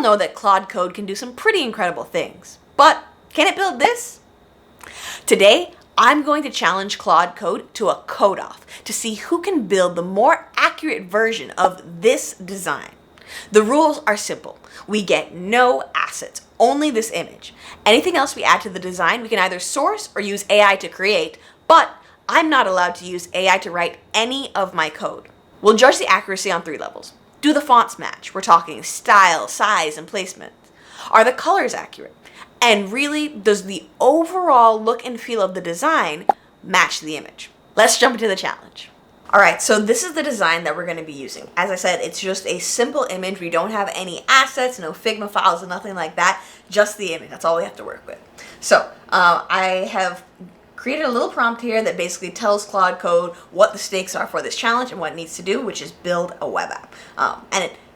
know that Claude Code can do some pretty incredible things, but can it build this? Today, I'm going to challenge Claude Code to a code-off to see who can build the more accurate version of this design. The rules are simple. We get no assets, only this image. Anything else we add to the design, we can either source or use AI to create, but I'm not allowed to use AI to write any of my code. We'll judge the accuracy on 3 levels. Do the fonts match? We're talking style, size, and placement. Are the colors accurate? And really, does the overall look and feel of the design match the image? Let's jump into the challenge. All right, so this is the design that we're going to be using. As I said, it's just a simple image. We don't have any assets, no Figma files, nothing like that. Just the image. That's all we have to work with. So I have created a little prompt here that basically tells Claude Code what the stakes are for this challenge and what it needs to do, which is build a web app.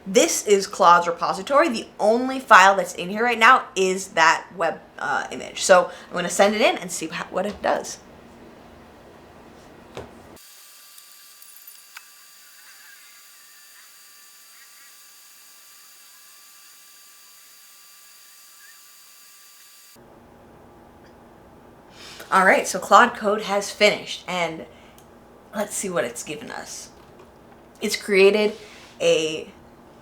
This is Claude's repository. The only file that's in here right now is that web image. So I'm going to send it in and see what it does. All right, so Claude Code has finished, and let's see what it's given us. It's created a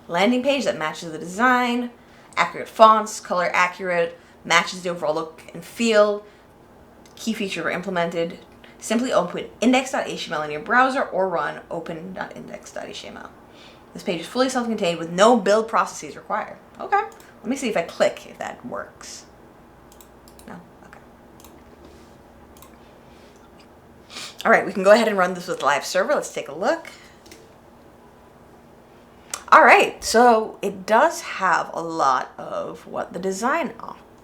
landing page that matches the design, accurate fonts, color accurate, matches the overall look and feel, key features were implemented. Simply open index.html in your browser or run open.index.html. This page is fully self-contained with no build processes required. Okay, let me see if I click if that works. No? Okay. All right, we can go ahead and run this with live server. Let's take a look. All right, so it does have a lot of what the design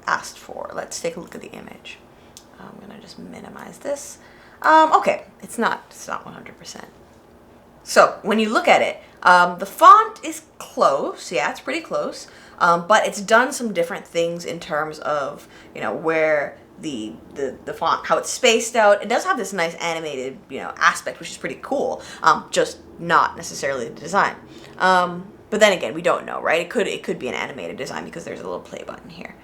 asked for. Let's take a look at the image. I'm gonna just minimize this. Okay, it's not 100%. So when you look at it, the font is close. Yeah, it's pretty close. But it's done some different things in terms of, where the font, how it's spaced out. It does have this nice animated, aspect, which is pretty cool. Just not necessarily the design. But then again, we don't know, right? It could be an animated design because there's a little play button here.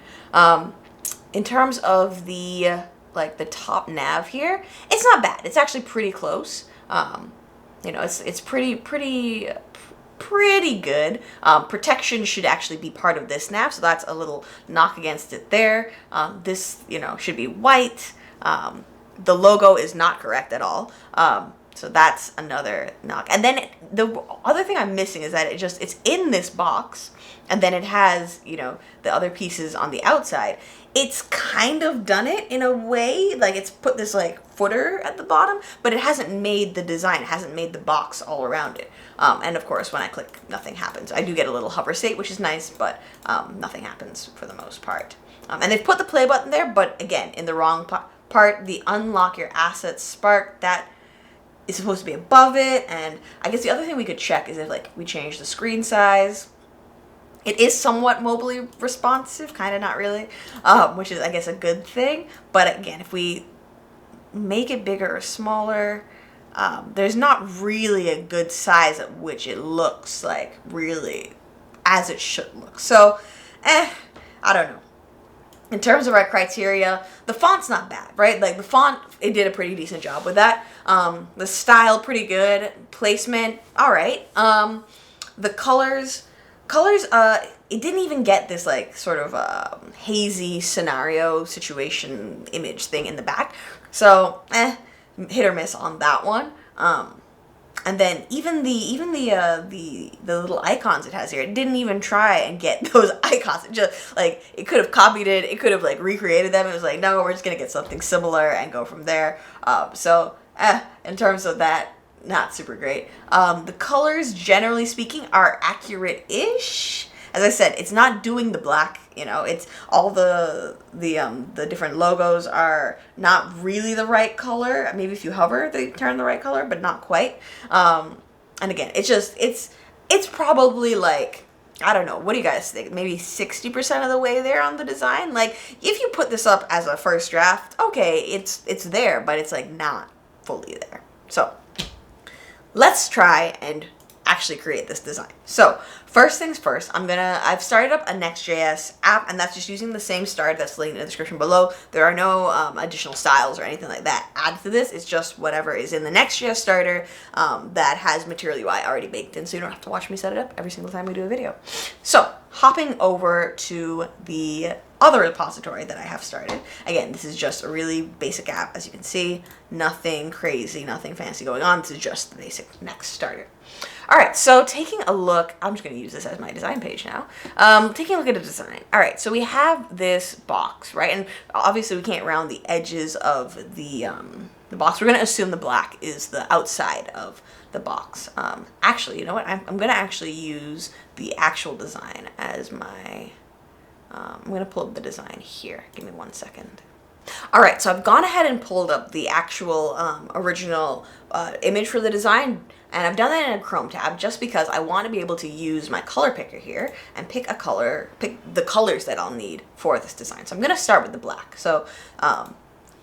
In terms of the top nav here, it's not bad. It's actually pretty close. It's pretty good. Protection should actually be part of this nav, so that's a little knock against it there. This, should be white. The logo is not correct at all. So that's another knock. And then the other thing I'm missing is that it's in this box, and then it has, the other pieces on the outside. It's kind of done it in a way, like it's put this footer at the bottom, but it hasn't made the design, it hasn't made the box all around it. And of course, when I click, nothing happens. I do get a little hover state, which is nice, but nothing happens for the most part. And they've put the play button there, but again, in the wrong part, the unlock your assets spark, that is supposed to be above it. And I guess the other thing we could check is if we change the screen size. It is somewhat mobilely responsive, kind of, not really, which is, I guess, a good thing. But again, if we make it bigger or smaller, there's not really a good size at which it looks like really as it should look. So, I don't know. In terms of our criteria, the font's not bad, right? The font, it did a pretty decent job with that. The style, pretty good. Placement, all right. The colors, it didn't even get this sort of hazy scenario situation image thing in the back. So, hit or miss on that one. And then even the little icons it has here, it didn't even try and get those icons. It just it could have copied it, it could have recreated them. It was no, we're just gonna get something similar and go from there. So in terms of that, not super great. The colors, generally speaking, are accurate-ish. As I said, it's not doing the black. It's all the different logos are not really the right color. Maybe if you hover, they turn the right color, but not quite. And again, it's probably I don't know. What do you guys think? Maybe 60% of the way there on the design. If you put this up as a first draft, okay, it's there, but it's not fully there. So let's try and actually create this design. So first things first, I've started up a Next.js app, and that's just using the same start that's linked in the description below. There are no additional styles or anything like that added to this. It's just whatever is in the Next.js starter that has Material UI already baked in, so you don't have to watch me set it up every single time we do a video. So hopping over to the other repository that I have started. Again, this is just a really basic app, as you can see. Nothing crazy, nothing fancy going on. This is just the basic Next starter. All right, so taking a look, I'm just going to use this as my design page now. Taking a look at the design. All right, so we have this box, right? And obviously we can't round the edges of the box. We're going to assume the black is the outside of the box. Actually, you know what? I'm going to actually use the actual design as my... I'm going to pull up the design here. Give me 1 second. All right, so I've gone ahead and pulled up the actual original image for the design, and I've done that in a Chrome tab just because I want to be able to use my color picker here and pick the colors that I'll need for this design. So I'm going to start with the black. So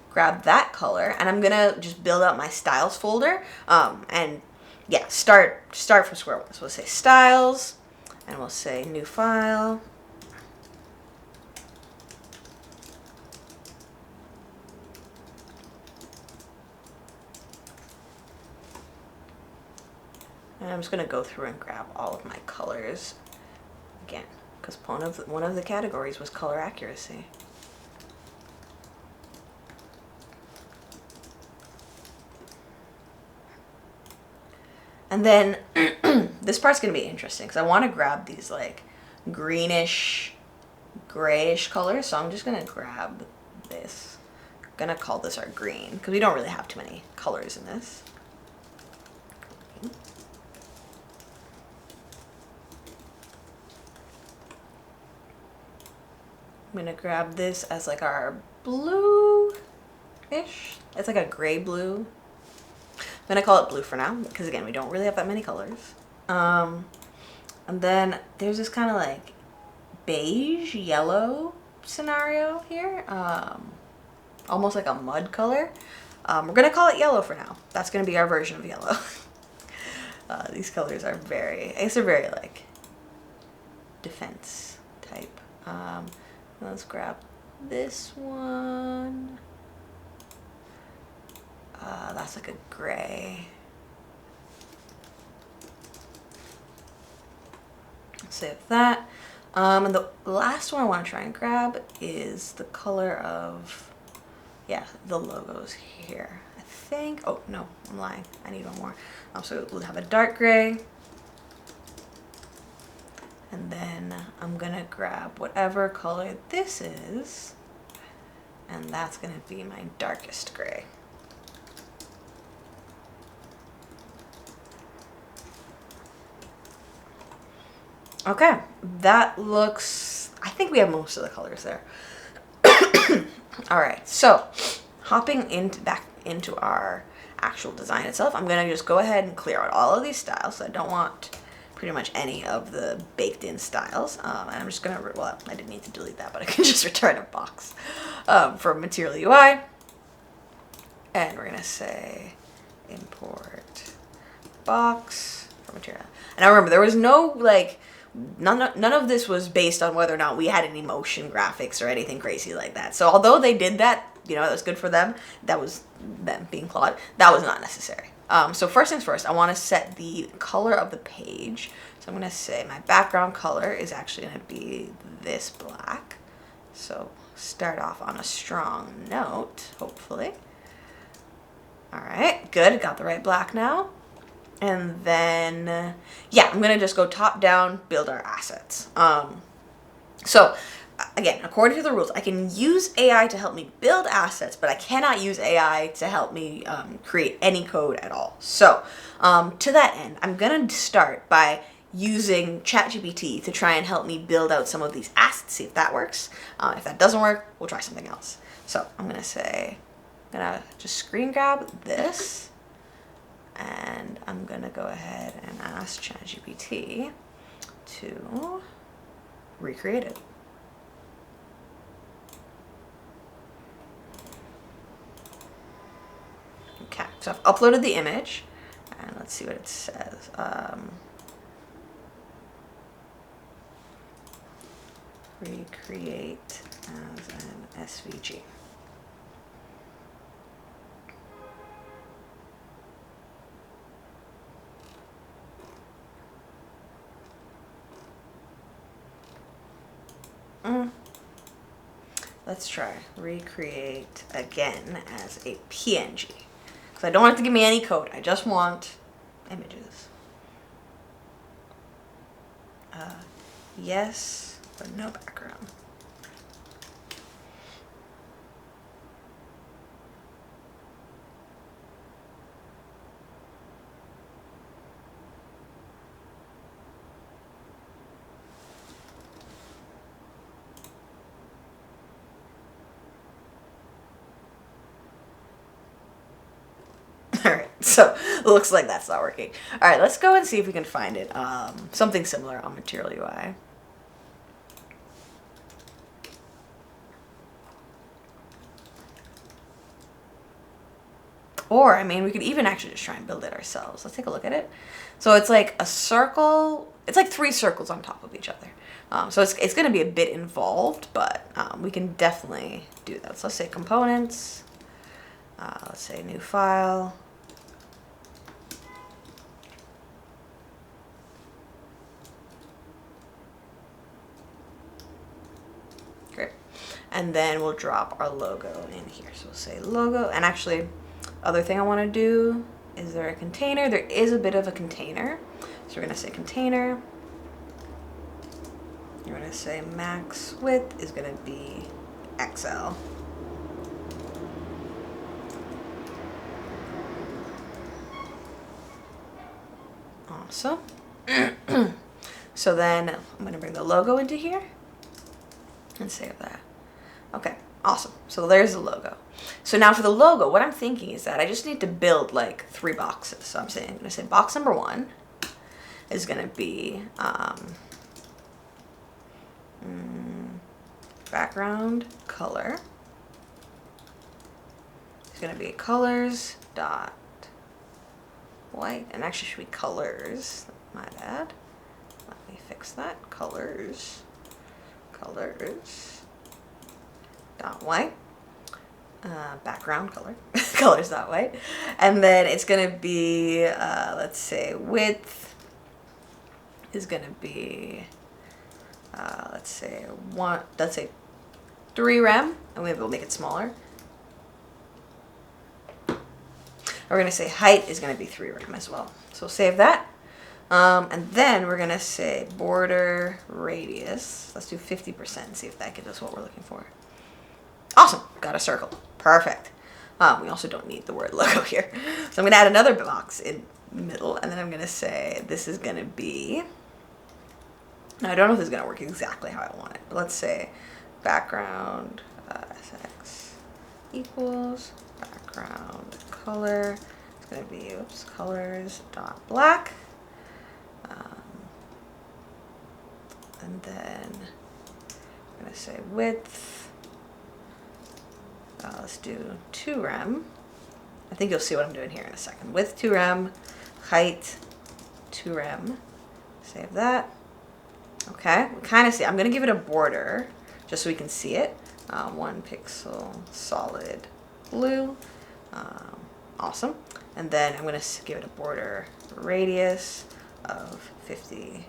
grab that color, and I'm going to just build out my styles folder, and yeah, start from square one. So we'll say styles, and we'll say new file. And I'm just going to go through and grab all of my colors again, because one of the categories was color accuracy. And then this part's going to be interesting because I want to grab these like greenish, grayish colors. So I'm just going to grab this. I'm going to call this our green because we don't really have too many colors in this. I'm going to grab this as like our blue-ish. It's like a gray blue. I'm going to call it blue for now because, again, we don't really have that many colors. And then there's this kind of like beige yellow scenario here. Almost like a mud color. We're going to call it yellow for now. That's going to be our version of yellow. These colors are I guess they're very like defense type. Let's grab this one. That's like a gray. Save that. And the last one I want to try and grab is the color of, yeah, the logos here. I think, oh no, I'm lying. I need one more. So we'll have a dark gray. And then I'm gonna grab whatever color this is, and that's gonna be my darkest gray. Okay, that looks, I think we have most of the colors there. All right, so hopping back into our actual design itself, I'm gonna just go ahead and clear out all of these styles. So I don't want pretty much any of the baked in styles. And I'm just gonna, well, I didn't need to delete that, but I can just return a box for Material UI. And we're gonna say import box for material. And now remember, there was no like, none of this was based on whether or not we had any motion graphics or anything crazy like that. So although they did that, you know, that was good for them. That was them being Claude. That was not necessary. So first things first, I want to set the color of the page. So I'm going to say my background color is actually going to be this black. So start off on a strong note, hopefully. All right, good. Got the right black now. And then, yeah, I'm going to just go top down, build our assets. So again, according to the rules, I can use AI to help me build assets, but I cannot use AI to help me create any code at all. So to that end, I'm going to start by using ChatGPT to try and help me build out some of these assets, see if that works. If that doesn't work, we'll try something else. So I'm going to say, I'm going to just screen grab this, and I'm going to go ahead and ask ChatGPT to recreate it. Okay, so I've uploaded the image, and let's see what it says. recreate as an SVG. Let's try recreate again as a PNG. Because I don't want it to give me any code. I just want images. Yes, but no background. Alright, so it looks like that's not working. Alright, let's go and see if we can find it. Something similar on Material UI. Or, I mean, we could even actually just try and build it ourselves. Let's take a look at it. So it's like a circle. It's like 3 circles on top of each other. So it's going to be a bit involved, but we can definitely do that. So let's say components. Let's say new file. Great. And then we'll drop our logo in here. So we'll say logo. And actually, other thing I want to do, is there a container? There is a bit of a container. So we're going to say container. You're going to say max width is going to be XL. Awesome. So then I'm going to bring the logo into here and save that. Okay, awesome. So there's the logo. So now for the logo, what I'm thinking is that I just need to build like 3 boxes. So I'm going to say box number 1 is going to be background color. It's going to be colors dot white, and actually should be colors. My bad. Let me fix that. Colors dot white. Background color. Colors dot white, and then it's going to be let's say width is going to be let's say 3 rem, and we'll make it smaller. We're going to say height is going to be 3 rem as well. So save that. And then we're going to say border radius. Let's do 50% and see if that gives us what we're looking for. Awesome. Got a circle. Perfect. We also don't need the word logo here. So I'm going to add another box in the middle, and then I'm going to say this is going to be... Now, I don't know if this is going to work exactly how I want it, but let's say background SX equals background color. It's going to be colors dot black, and then I'm going to say width. Let's do 2 rem. I think you'll see what I'm doing here in a second. Width 2 rem, height 2 rem. Save that. Okay, we kind of see. I'm going to give it a border just so we can see it. 1 pixel solid blue. Awesome. And then I'm going to give it a border radius of 50%.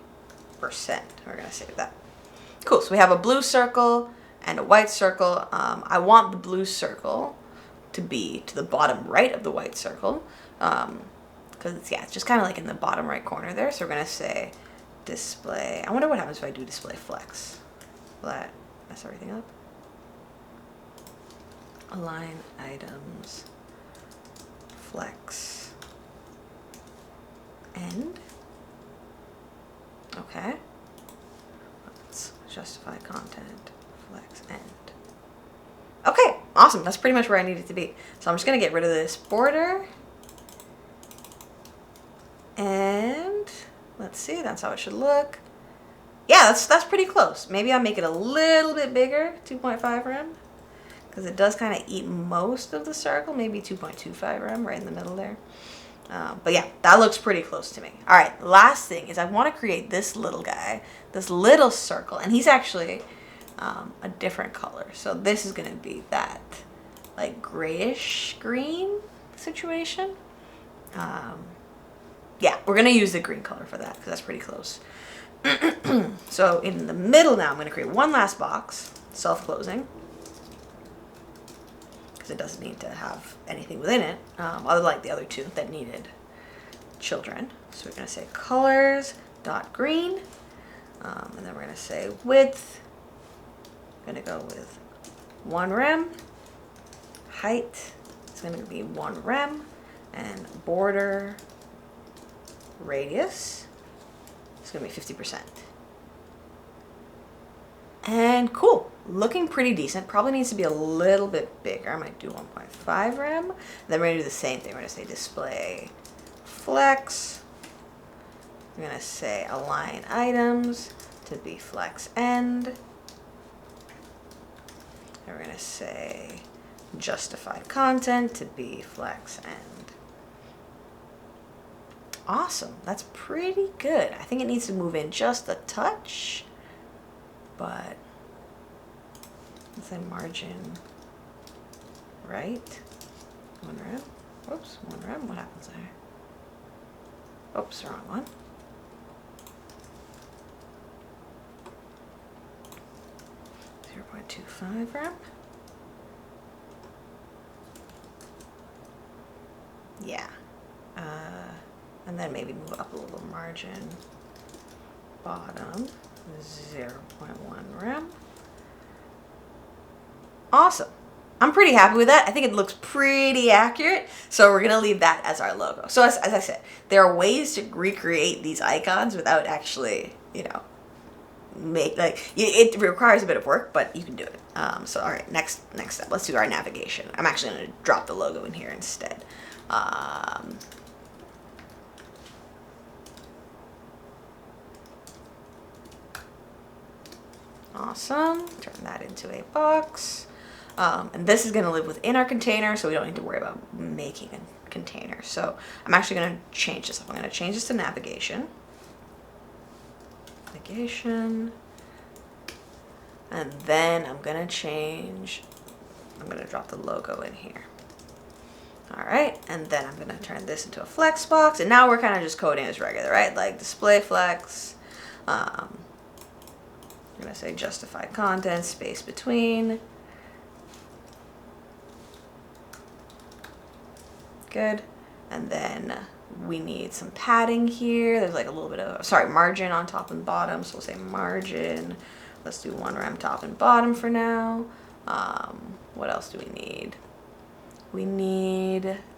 We're going to save that. Cool. So we have a blue circle and a white circle. I want the blue circle to be to the bottom right of the white circle. Because it's just kind of like in the bottom right corner there. So we're going to say display. I wonder what happens if I do display flex. Will that mess everything up? Align items. Flex. End. Okay. Let's justify content. Flex end. Okay, awesome. That's pretty much where I need it to be. So I'm just going to get rid of this border. And let's see, that's how it should look. Yeah, that's pretty close. Maybe I'll make it a little bit bigger, 2.5 rem. Because it does kind of eat most of the circle, maybe 2.25 rem right in the middle there. But yeah, that looks pretty close to me. All right, last thing is I want to create this little guy, this little circle, and he's actually a different color. So this is going to be that like grayish green situation. Yeah, we're going to use the green color for that because that's pretty close. So in the middle now, I'm going to create one last box, self-closing, because it doesn't need to have anything within it, other like the other two that needed children. So we're going to say colors dot green, and then we're going to say width. I'm going to go with 1 rem. Height is going to be 1 rem, and border radius is going to be 50%. And cool, looking pretty decent. Probably needs to be a little bit bigger. I might do 1.5 rem. Then we're going to do the same thing. We're going to say display flex. We're going to say align items to be flex end. And we're going to say justified content to be flex end. Awesome, that's pretty good. I think it needs to move in just a touch, but let's say margin right. 1 rem. Whoops, 1 rem. What happens there? Oops, wrong one. .25 rem. Yeah. And then maybe move up a little margin. Bottom 0.1 rem. Awesome. I'm pretty happy with that. I think it looks pretty accurate. So we're going to leave that as our logo. So as I said, there are ways to recreate these icons without actually, you know, it requires a bit of work, but you can do it. So all right, next step, let's do our navigation. I'm actually going to drop the logo in here instead. Awesome. Turn that into a box. And this is going to live within our container, so we don't need to worry about making a container. So I'm actually going to change this up. I'm going to change this to navigation. Navigation. And then I'm going to drop the logo in here. All right, and then I'm going to turn this into a flex box. And now we're kind of just coding as regular, right? Like display flex. I'm going to say justified content, space between. Good. And then we need some padding here. There's like a little bit of, margin on top and bottom. So we'll say margin. Let's do 1 rem top and bottom for now. What else do we need?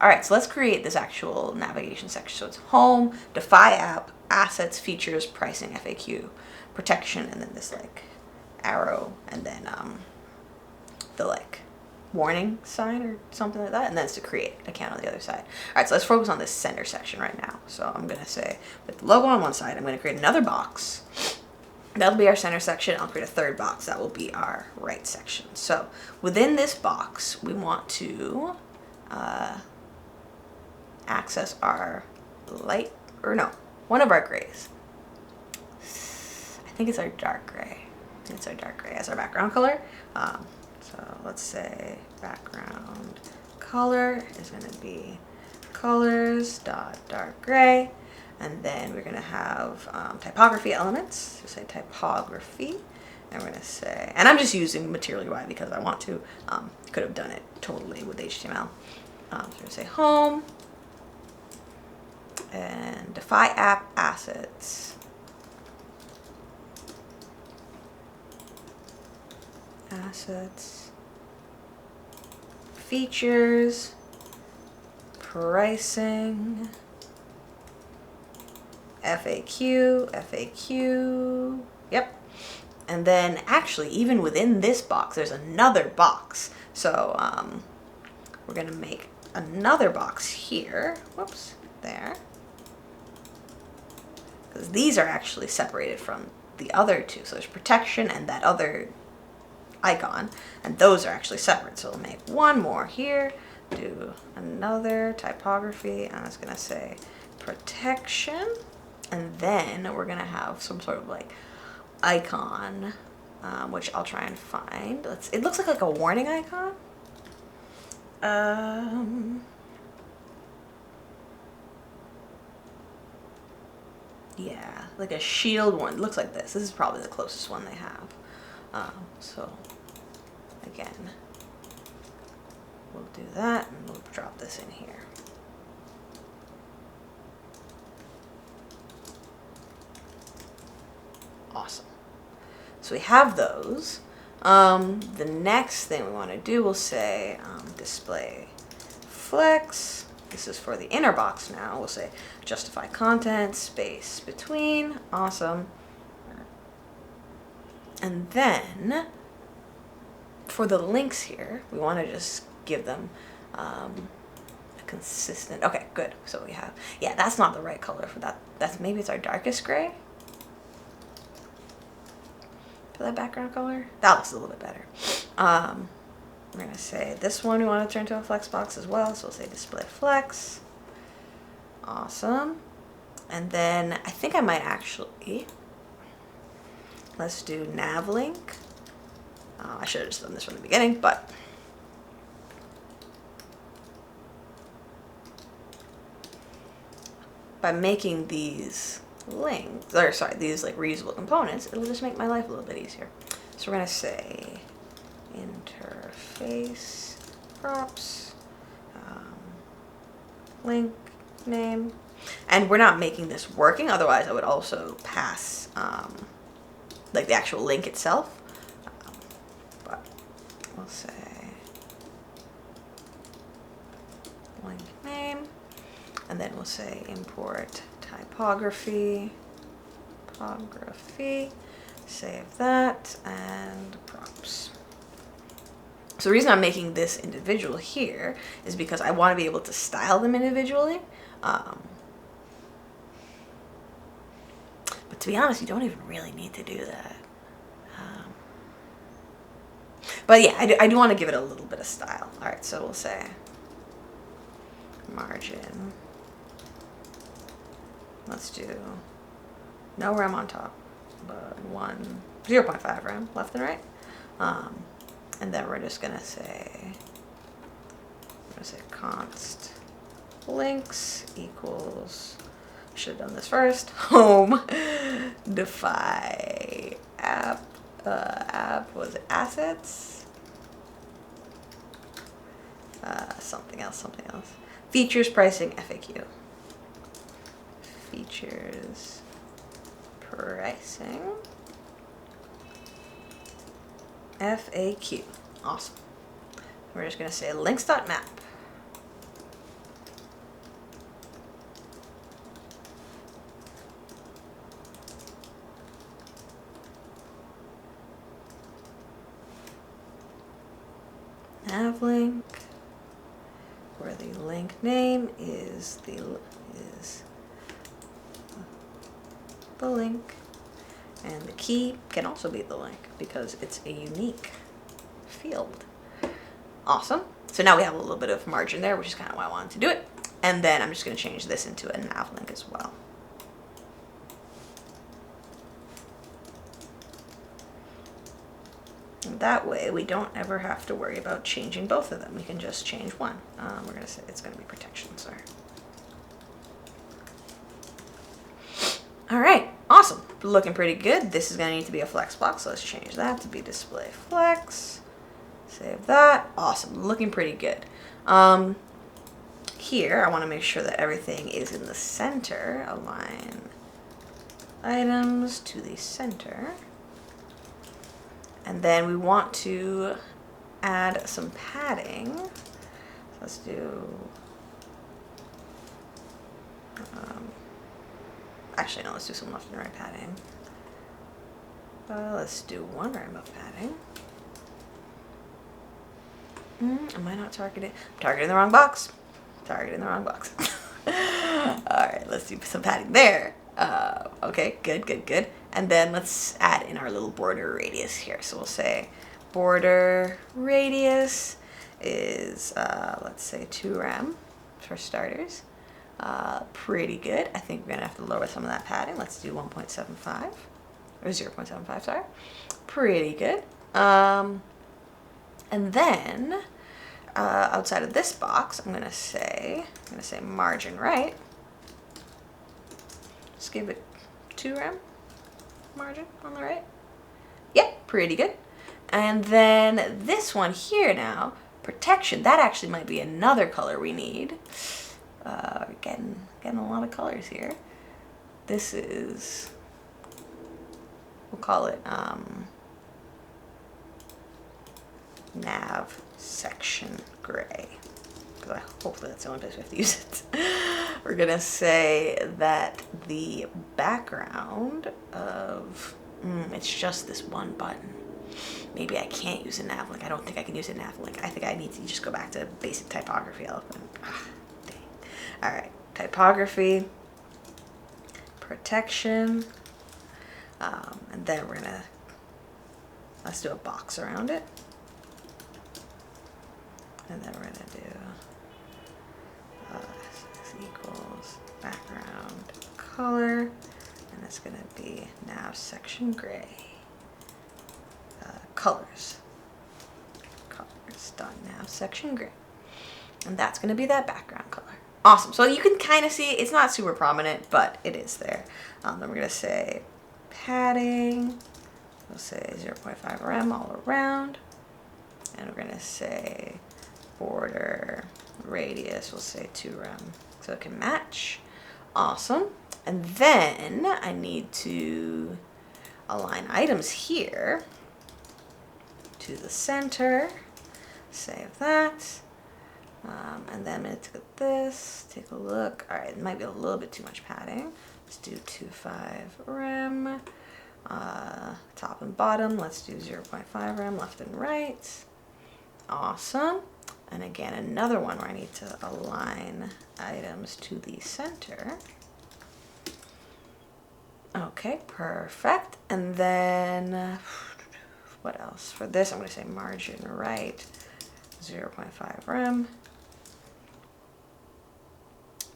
All right, so let's create this actual navigation section. So it's home, defy app, assets, features, pricing, FAQ, protection, and then this like arrow, and then the like warning sign or something like that, and then it's to create account on the other side. All right, so let's focus on this center section right now. So I'm going to say with the logo on one side, I'm going to create another box. That'll be our center section. I'll create a third box. That will be our right section. So within this box, we want to access our light, or no, one of our grays. I think it's our dark gray. It's our dark gray as our background color. So let's say background color is going to be colors.dark gray. And then we're going to have typography elements. So say typography. And we're going to say, and I'm just using material UI because I want to. Could have done it totally with HTML. So we're going to say home. And defy app assets. Assets. Features. Pricing. FAQ, yep. And then actually, even within this box, there's another box. So we're gonna make another box here. Whoops, there. Because these are actually separated from the other two. So there's protection and that other icon, and those are actually separate. So we'll make one more here, do another typography, and it's gonna say protection. And then we're going to have some sort of like icon which I'll try and find. It looks like a warning icon. Yeah, like a shield one. It looks like this. This is probably the closest one they have. So again, we'll do that and we'll drop this in here. Awesome. So we have those. The next thing we want to do, we'll say display flex. This is for the inner box now. We'll say justify content, space between. Awesome. And then for the links here, we want to just give them a consistent. Okay, good. So we have, yeah, that's not the right color for that. Maybe it's our darkest gray. For that background color, that looks a little bit better. We're gonna say this one we want to turn to a flex box as well, so we'll say display flex. Awesome. And then I think I might actually, let's do nav link. I should have just done this from the beginning, but by making these links, or sorry, these like reusable components, it'll just make my life a little bit easier. So we're gonna say interface props, link name, and we're not making this working, otherwise I would also pass like the actual link itself, but we'll say link name, and then we'll say import typography, save that, and props. So the reason I'm making this individual here is because I want to be able to style them individually. But to be honest, you don't even really need to do that. But yeah, I do want to give it a little bit of style. All right, so we'll say margin. Let's do no rem on top, but 0.5 rem left and right. And then we're just gonna say, const links equals, I should have done this first, home defy app, was it assets? Something else. Features, pricing, FAQ. Features, pricing, FAQ. Awesome. We're just going to say links.map. Nav link, where the link name is the link, and the key can also be the link because it's a unique field. Awesome. So now we have a little bit of margin there, which is kind of why I wanted to do it. And then I'm just going to change this into a nav link as well. And that way we don't ever have to worry about changing both of them. We can just change one. We're going to say it's going to be protection, sorry. All right, awesome. Looking pretty good. This is going to need to be a flex box, so let's change that to be display flex. Save that. Awesome. Looking pretty good. Here, I want to make sure that everything is in the center. Align items to the center. And then we want to add some padding. So let's do... actually, no, let's do some left and right padding. Let's do 1 rem of padding. Am I not targeting? I'm targeting the wrong box. Targeting the wrong box. Alright, let's do some padding there. Okay, good. And then let's add in our little border radius here. So we'll say border radius is, let's say 2 rem for starters. Pretty good. I think we're going to have to lower some of that padding. Let's do 1.75. or 0.75, sorry. Pretty good. And then outside of this box, I'm gonna say margin right. Just give it 2 rem margin on the right. Yep, pretty good. And then this one here now, protection, that actually might be another color we need. Getting a lot of colors here. This is, we'll call it nav section gray. Hopefully that's the only place we have to use it. We're gonna say that the background of, it's just this one button. Maybe I can't use a nav link. I don't think I can use a nav link. I think I need to just go back to basic typography. Dang. All right, typography, protection, and then let's do a box around it. And then we're gonna do equals background color, and it's gonna be nav section gray. Colors dot nav section gray, and that's gonna be that background color. Awesome. So you can kind of see it's not super prominent, but it is there. Then we're gonna say padding. We'll say 0.5 rem all around, and we're gonna say border radius. We'll say 2 rem so it can match. Awesome. And then I need to align items here to the center. Save that. And then I'm going to take this, take a look. All right, it might be a little bit too much padding. Let's do 2.5 rem. Top and bottom, let's do 0.5 rem, left and right. Awesome. And again, another one where I need to align items to the center. Okay, perfect. And then what else? For this, I'm going to say margin right, 0.5 rem.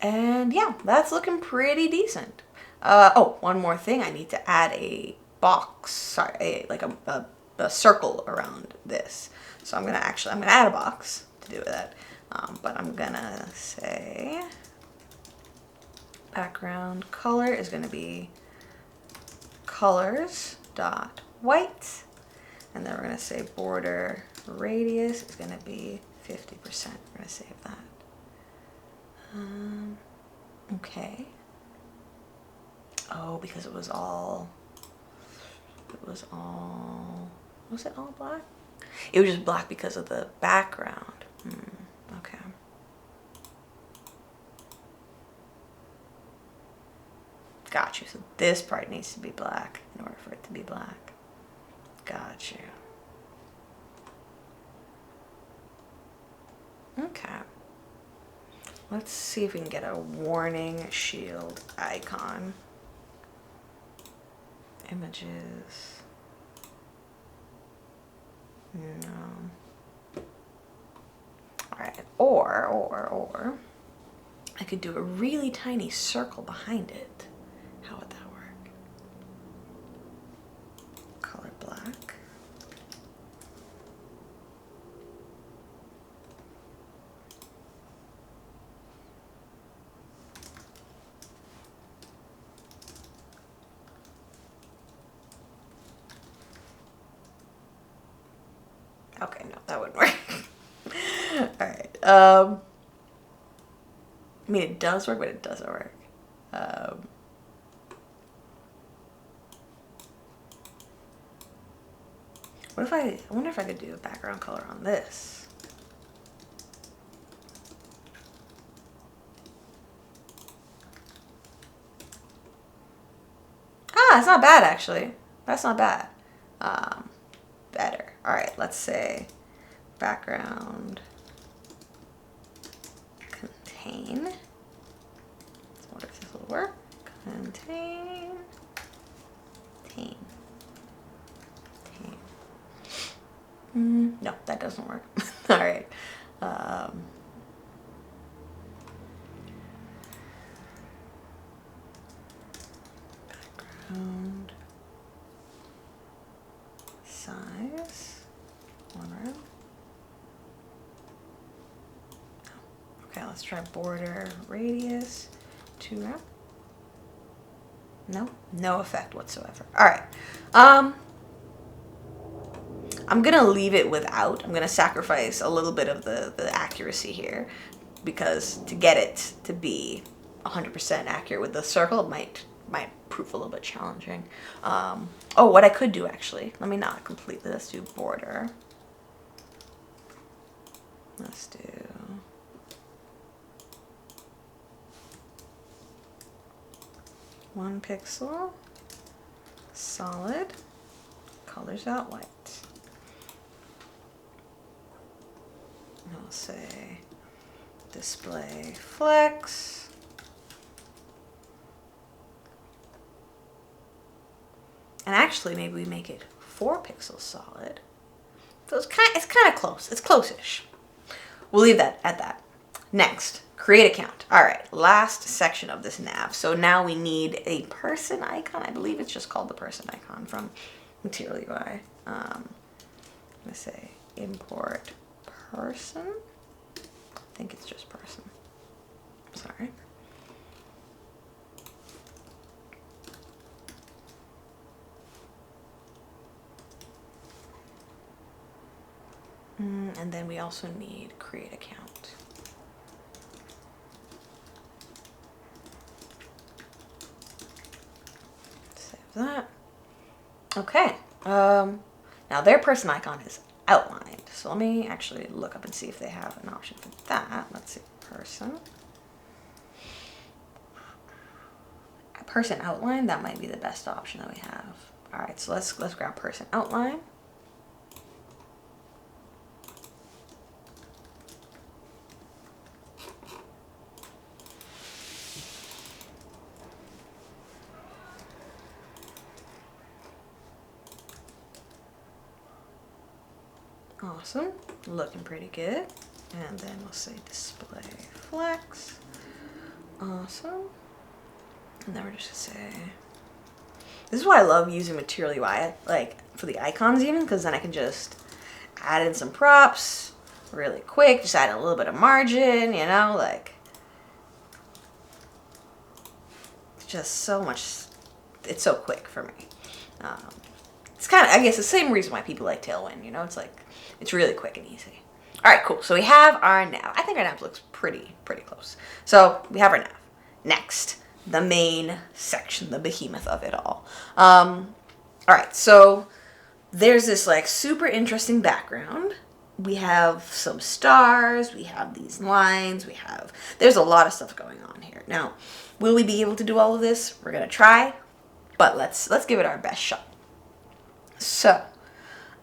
And yeah, that's looking pretty decent. Oh, one more thing. I need to add a box, sorry, like a circle around this. So I'm gonna add a box to do with that. But I'm gonna say background color is gonna be colors dot white, and then we're gonna say border radius is gonna be 50%. We're gonna save that. Okay. Oh, because was it all black? It was just black because of the background. Okay. Got you. So this part needs to be black in order for it to be black. Got you. Okay. Let's see if we can get a warning shield icon. Images. No. Alright, or I could do a really tiny circle behind it. How would that work? Color black. Okay, no, that wouldn't work. All right. I mean, it does work, but it doesn't work. I wonder if I could do a background color on this. Ah, it's not bad actually. That's not bad. Better. All right, let's say background contain. So what if this will work? Contain. No, that doesn't work. All right. Background 1 row. Okay, let's try border radius 2 row. No, no effect whatsoever. All right. I'm gonna leave it without. I'm gonna sacrifice a little bit of the accuracy here, because to get it to be 100% accurate with the circle, it might prove a little bit challenging. Oh, what I could do actually, let me not completely, let's do border. Let's do 1 pixel, solid, colors out white. I'll say display flex. And actually, maybe we make it 4 pixels solid. So it's kind of close. It's close-ish. We'll leave that at that. Next, create account. All right, last section of this nav. So now we need a person icon. I believe it's just called the person icon from Material UI. I'm gonna say import person. I think it's just person. Sorry. And then we also need create account. Save that. Okay. Now their person icon is outlined. So let me actually look up and see if they have an option for that. Let's see, person. Person outline, that might be the best option that we have. All right, so let's grab person outline. Awesome, looking pretty good. And then we'll say display flex. Awesome. And then we're just gonna say, this is why I love using Material UI, like for the icons even, because then I can just add in some props really quick, just add a little bit of margin, you know, like just so much, it's so quick for me. It's kind of, I guess, the same reason why people like Tailwind, you know, it's like, it's really quick and easy. All right, cool. So we have our nav. I think our nav looks pretty close. So we have our nav. Next, the main section, the behemoth of it all. All right, so there's this like super interesting background. We have some stars, we have these lines, there's a lot of stuff going on here. Now, will we be able to do all of this? We're gonna try, but let's give it our best shot. So,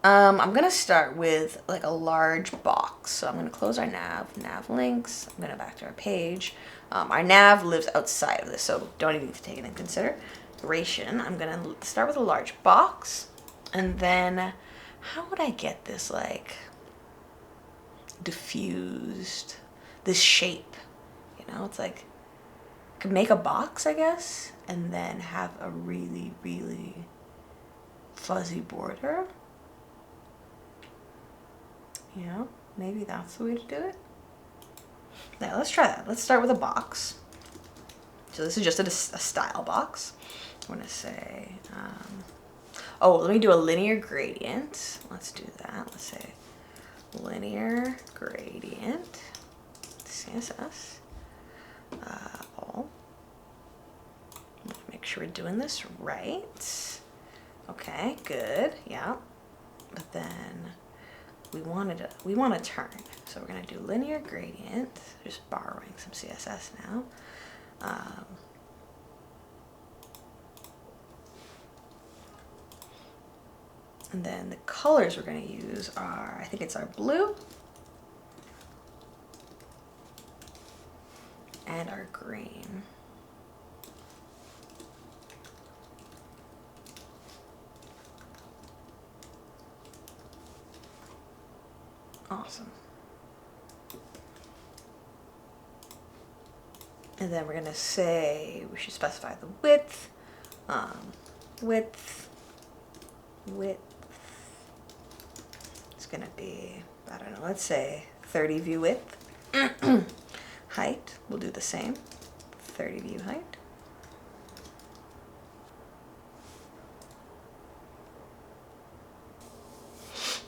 I'm gonna start with like a large box. So I'm gonna close our nav links. I'm gonna back to our page. Our nav lives outside of this, so don't even need to take it into consideration. I'm gonna start with a large box, and then how would I get this like diffused, this shape? You know, it's like I could make a box, I guess, and then have a really fuzzy border. You know, maybe that's the way to do it. Now let's try that. Let's start with a box. So this is just a style box. I'm gonna say, oh, let me do a linear gradient. Let's do that. Let's say linear gradient, CSS, all. Make sure we're doing this right. Okay, good, yeah. But then we want to turn. So we're gonna do linear gradient, just borrowing some CSS now. And then the colors we're gonna use are, I think it's our blue and our green. Awesome. And then we're gonna say, we should specify the width, width is gonna be, I don't know, let's say 30 view width. Height, we'll do the same, 30 view height.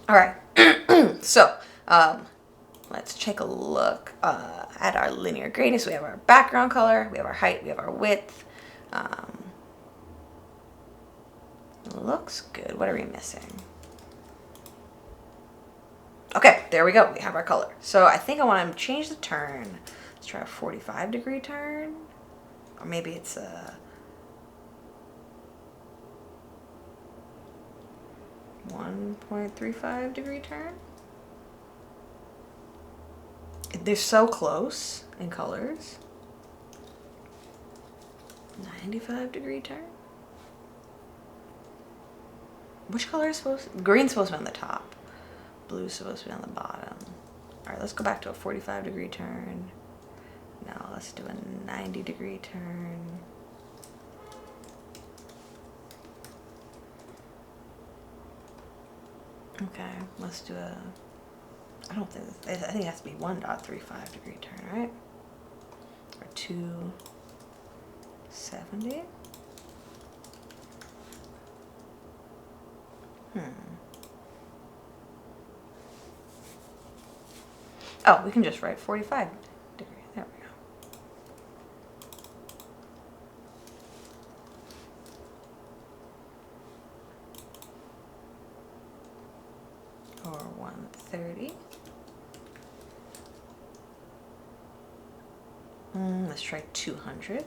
All right, so let's take a look at our linear gradients. We have our background color, we have our height, we have our width. Looks good. What are we missing? Okay, there we go. We have our color. So I think I want to change the turn. Let's try a 45-degree turn. Or maybe it's a 1.35-degree turn. They're so close in colors. 95-degree turn. Which color is supposed to, green's supposed to be on the top. Blue's supposed to be on the bottom. All right, let's go back to a 45-degree turn. Now let's do a 90-degree turn. Okay, let's do a, I think it has to be 1.35-degree turn, right? Or 270. Oh, we can just write 45 degrees. There we go. Or 130. Let's try 200.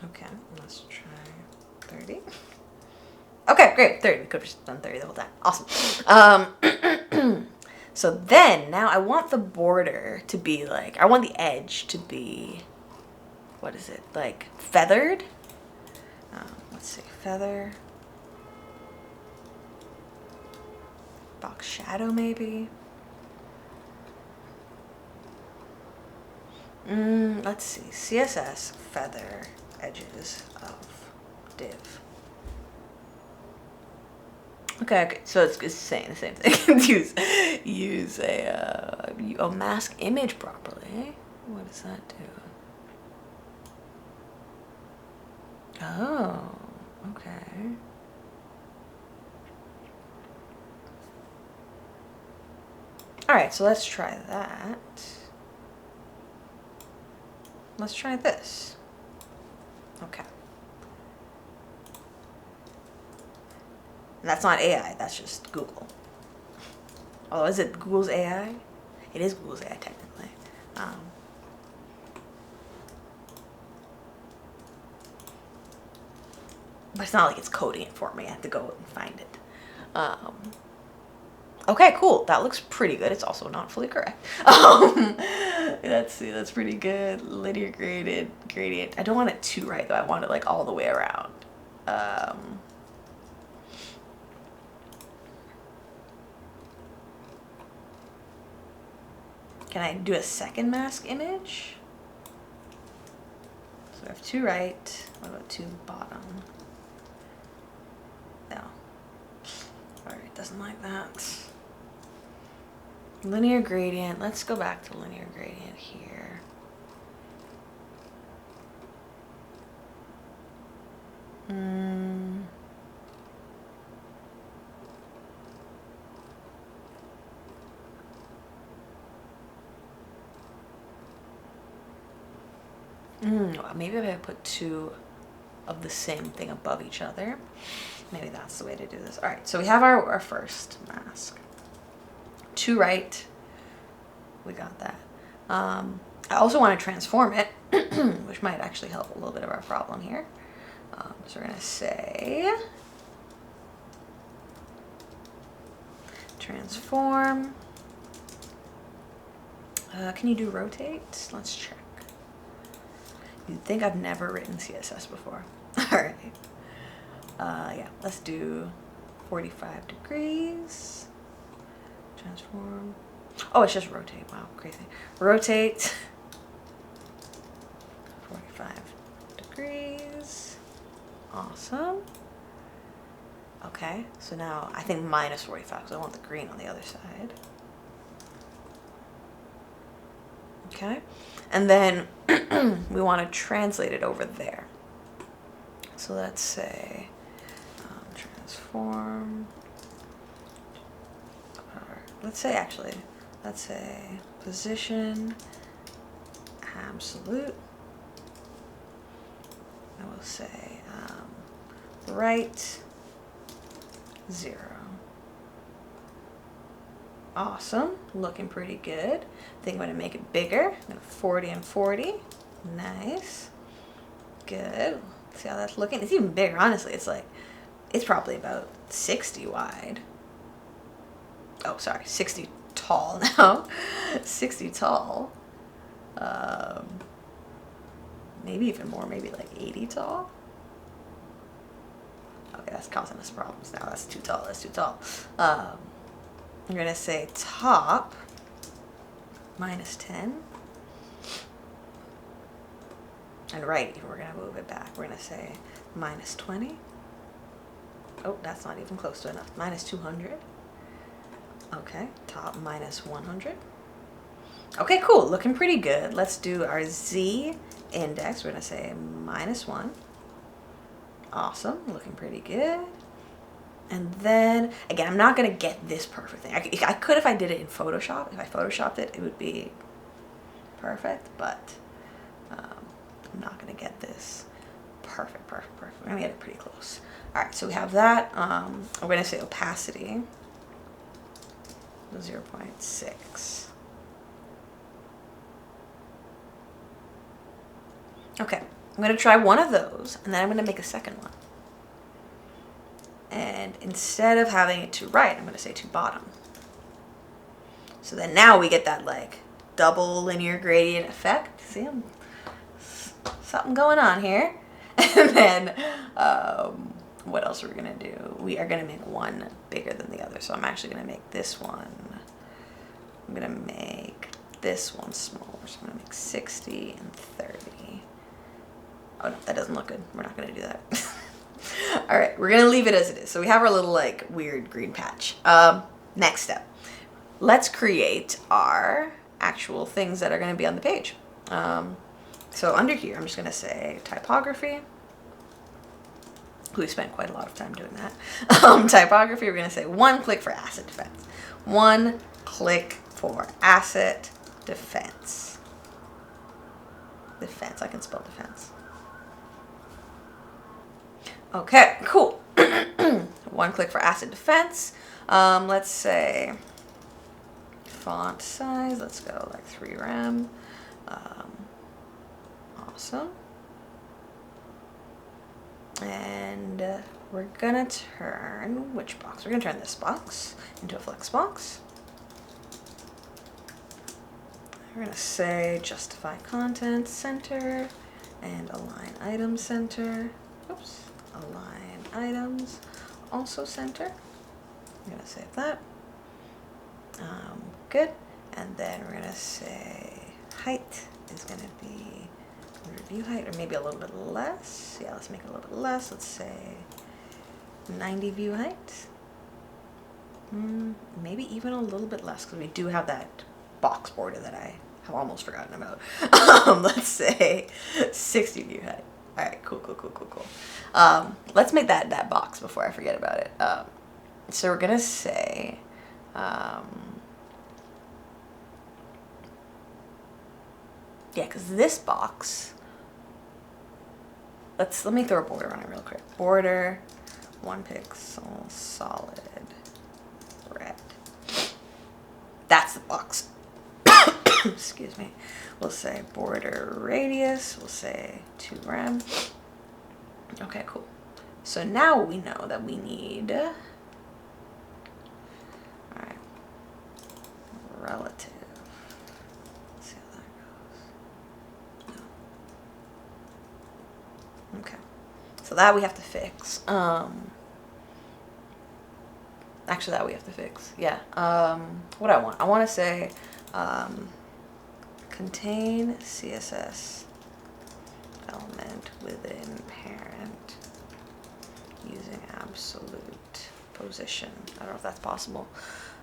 Okay, let's try 30. Okay, great, 30. We could have just done 30 the whole time. Awesome. So then, now I want the border to be like, I want the edge to be, what is it, like feathered? Let's see, feather. Box shadow, maybe. Let's see, CSS feather edges of div. Okay, so it's saying the same thing. use a mask image properly. What does that do? Oh, okay. All right, so let's try that. Let's try this. Okay. And that's not AI, that's just Google. Oh, is it Google's AI? It is Google's AI, technically. But it's not like it's coding it for me. I have to go and find it. Okay, cool. That looks pretty good. It's also not fully correct. Let's see. That's pretty good. Linear gradient. I don't want it too right, though. I want it like all the way around. Can I do a second mask image? So I have two right. What about two bottom? No. Alright, doesn't like that. Linear gradient. Let's go back to linear gradient here. Maybe if I put two of the same thing above each other. Maybe that's the way to do this. All right, so we have our first mask. Two right. We got that. I also want to transform it, which might actually help a little bit of our problem here. So we're going to say transform. Can you do rotate? Let's check. You'd think I've never written CSS before. All right. Yeah, let's do 45 degrees. Transform. Oh, it's just rotate. Wow, crazy. Rotate. 45 degrees. Awesome. Okay, so now I think minus 45 because I want the green on the other side. Okay, and then we want to translate it over there. So let's say transform, or let's say position absolute. I will say right 0. Awesome, looking pretty good. I think I'm going to make it bigger. I'm going to 40 and 40. Nice. Good. See how that's looking? It's even bigger, honestly. It's probably about 60 wide. Oh, sorry, 60 tall now. 60 tall. Maybe even more, maybe like 80 tall. Okay, that's causing us problems now. That's too tall, that's too tall. I'm gonna say top minus 10. And right, we're gonna move it back. We're gonna say minus 20. Oh, that's not even close to enough. Minus 200. Okay, top minus 100. Okay, cool, looking pretty good. Let's do our Z index. We're gonna say minus 1. Awesome, looking pretty good. And then, again, I'm not gonna get this perfect thing. I could if I did it in Photoshop. If I Photoshopped it, it would be perfect, but I'm not gonna get this perfect. We're gonna get it pretty close. All right, so we have that. We're gonna say opacity 0.6. Okay, I'm gonna try one of those, and then I'm gonna make a second one. And instead of having it to right, I'm gonna say to bottom. So then now we get that like double linear gradient effect. See, something going on here. And then what else are we gonna do? We are gonna make one bigger than the other. So I'm actually gonna make this one, I'm gonna make this one smaller. So I'm gonna make 60 and 30. Oh no, that doesn't look good. We're not gonna do that. All right, we're gonna leave it as it is. So we have our little like weird green patch. Next step, let's create our actual things that are gonna be on the page. So under here, I'm just gonna say typography. We spent quite a lot of time doing that. Typography, we're gonna say 1 click for asset defense. 1 click for asset defense. Defense, I can spell defense. Okay, cool. 1 click for asset defense. Let's say font size, let's go like 3 rem. Awesome. And we're gonna turn, which box? We're gonna turn this box into a flex box. We're gonna say justify content center and align item center. Oops. Align items, also center. I'm gonna save that. Good. And then we're gonna say height is gonna be view height, or maybe a little bit less. Yeah, let's make it a little bit less. Let's say 90 view height. Maybe even a little bit less because we do have that box border that I have almost forgotten about. Let's say 60 view height. All right, cool. Let's make that box before I forget about it. So we're gonna say, yeah, because this box, let me throw a border on it real quick. Border, 1 pixel, solid, red. That's the box. Excuse me. We'll say border radius, we'll say 2 rem. Okay, cool. So now we know that we need, all right, relative. Let's see how that goes. No. Okay. So that we have to fix. Actually, that we have to fix. Yeah. What I want to say, contain CSS element within parent using absolute position. I don't know if that's possible.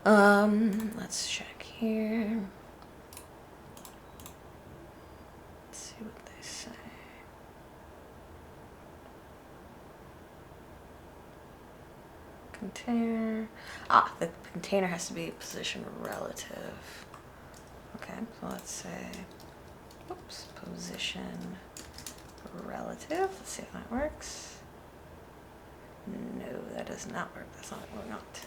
Let's check here. Let's see what they say. Container. The container has to be position relative. Okay, so let's say, oops, position relative. Let's see if that works. No, that does not work. That's not what we want.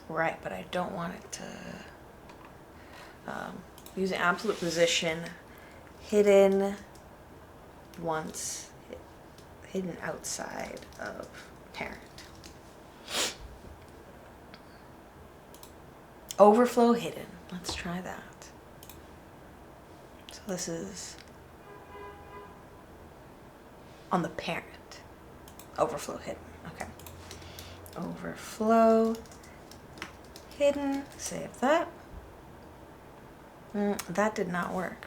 Right, but I don't want it to use an absolute position hidden once hidden outside of parent. Overflow hidden. Let's try that. So this is on the parent. Overflow hidden. Okay. Overflow hidden. Save that. That did not work.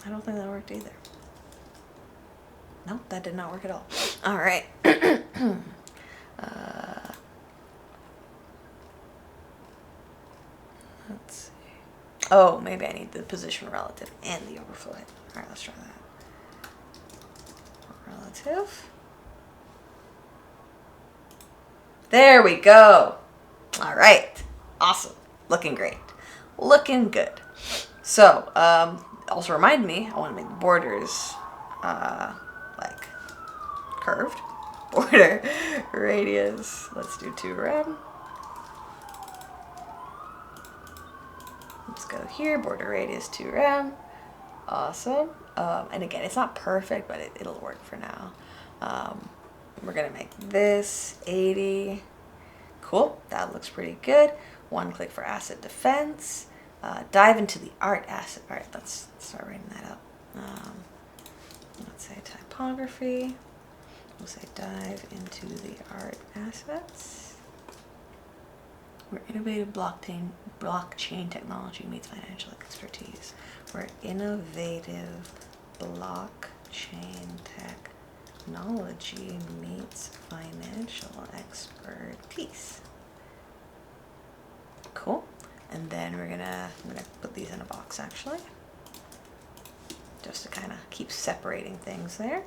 I don't think that worked either. Nope, that did not work at all. All right. Let's see. Oh, maybe I need the position relative and the overflow hidden. All right, let's try that. Relative. There we go. All right. Awesome. Looking great. Looking good. So, also remind me, I want to make the borders like curved. Border radius. Let's do 2 rem. Let's go here. Border radius 2 rem. Awesome. And again, it's not perfect, but it'll work for now. We're gonna make this 80. Cool, that looks pretty good. 1 click for asset defense. Dive into the art asset. All right, let's start writing that up. Let's say typography. We'll say dive into the art assets. Where innovative blockchain technology meets financial expertise. Where innovative blockchain technology meets financial expertise. Cool. And then I'm gonna put these in a box actually, just to kind of keep separating things there.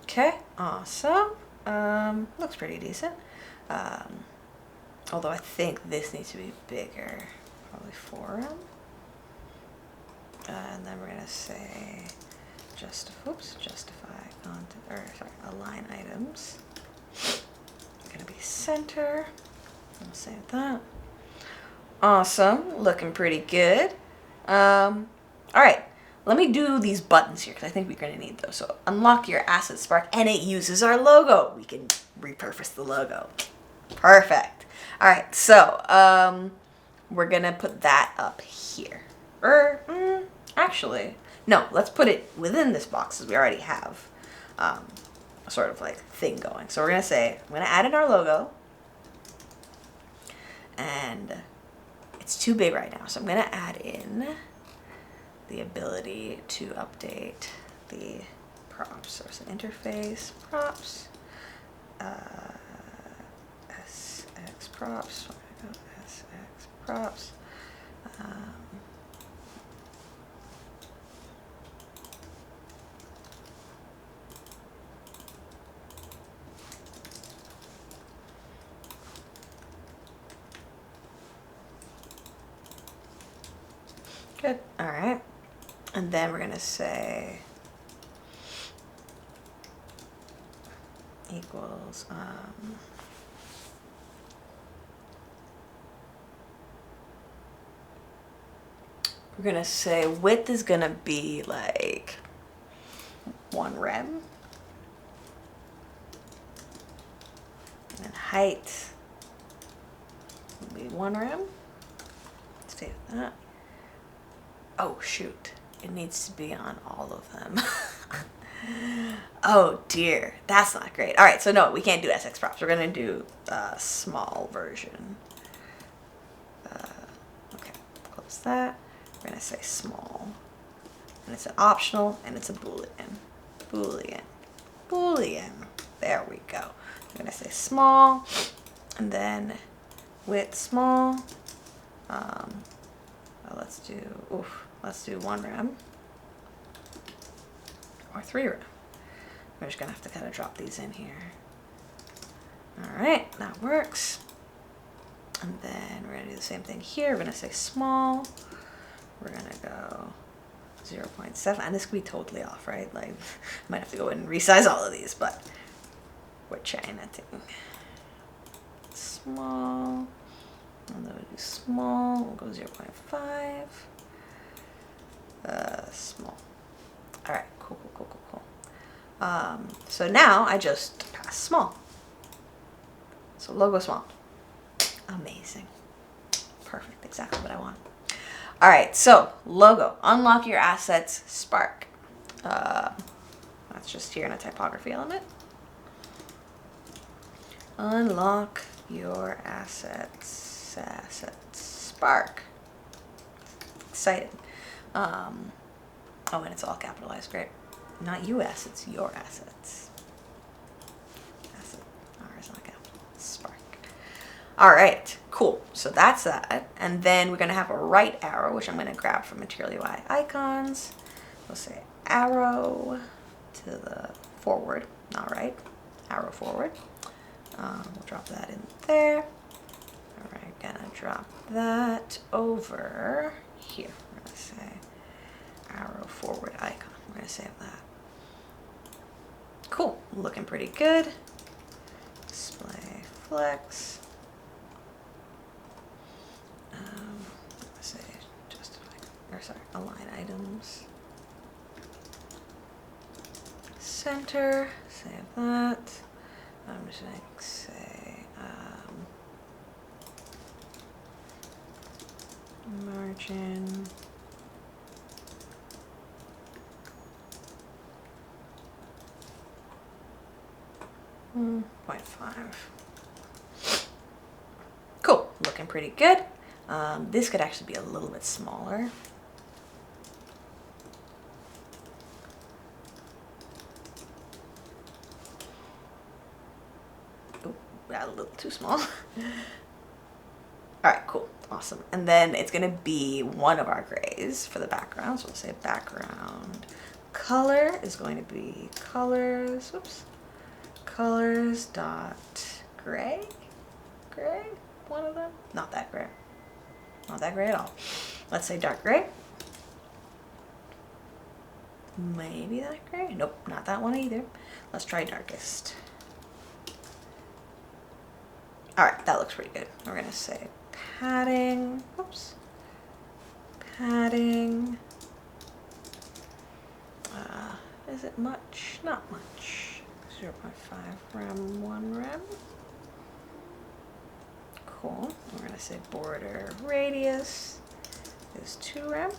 Okay, awesome. Looks pretty decent. Although I think this needs to be bigger, probably 4 M. And then we're gonna say justify content, or sorry, align items. Gonna be center. I'll save that. Awesome, looking pretty good. All right, let me do these buttons here because I think we're gonna need those. So unlock your asset spark, and it uses our logo. We can repurpose the logo. Perfect. All right, so we're gonna put that up here. Actually, no, let's put it within this box as we already have a sort of like thing going. So we're gonna say, I'm gonna add in our logo, and it's too big right now. So I'm gonna add in the ability to update the props. So it's an interface props, SX props, SX props. Good. All right. And then we're going to say equals we're going to say width is going to be like 1 rem. height will be 1 rem. Let's save that. Oh shoot, it needs to be on all of them. Oh dear, that's not great. All right, so no, we can't do SX props. We're gonna do a small version. Okay, close that. We're gonna say small, and it's an optional, and it's a Boolean. Boolean, Boolean. There we go. I'm gonna say small, and then width small. Let's do 1 rem or 3 rem. We're just gonna have to kind of drop these in here. All right, that works. And then we're gonna do the same thing here. We're gonna say small. We're gonna go 0.7, and this could be totally off, right? Like, might have to go in and resize all of these, but we're trying to small. And then we'll do small. We'll go 0.5. Small. All right, cool. So now I just pass small. So logo small. Amazing. Perfect, exactly what I want. All right, so logo, unlock your assets, Spark. That's just here in a typography element. Unlock your assets, Spark. Excited. Oh, and it's all capitalized, great. Not US, it's your assets. Asset, ours not capital, Spark. All right, cool. So that's that. And then we're gonna have a right arrow, which I'm gonna grab from Material UI icons. We'll say arrow to the forward, not right, arrow forward. We'll drop that in there. All right, gonna drop that over here. We're gonna say arrow forward icon. We're gonna save that. Cool, looking pretty good. Display flex. Let's say align items. Center, save that. I'm just gonna say margin. Mm, 0.5. Cool, looking pretty good. This could actually be a little bit smaller. Ooh, a little too small. All right, cool, awesome. And then it's gonna be one of our grays for the background. So we'll say background color is going to be colors, whoops, colors dot gray, one of them, not that gray. Not that gray at all. Let's say dark gray. Maybe that gray. Nope, not that one either. Let's try darkest. All right, that looks pretty good. We're gonna say padding. Oops. Padding. Is it much? Not much. 0.5 rem, 1 rem. Cool. We're gonna say border radius is 2 rem.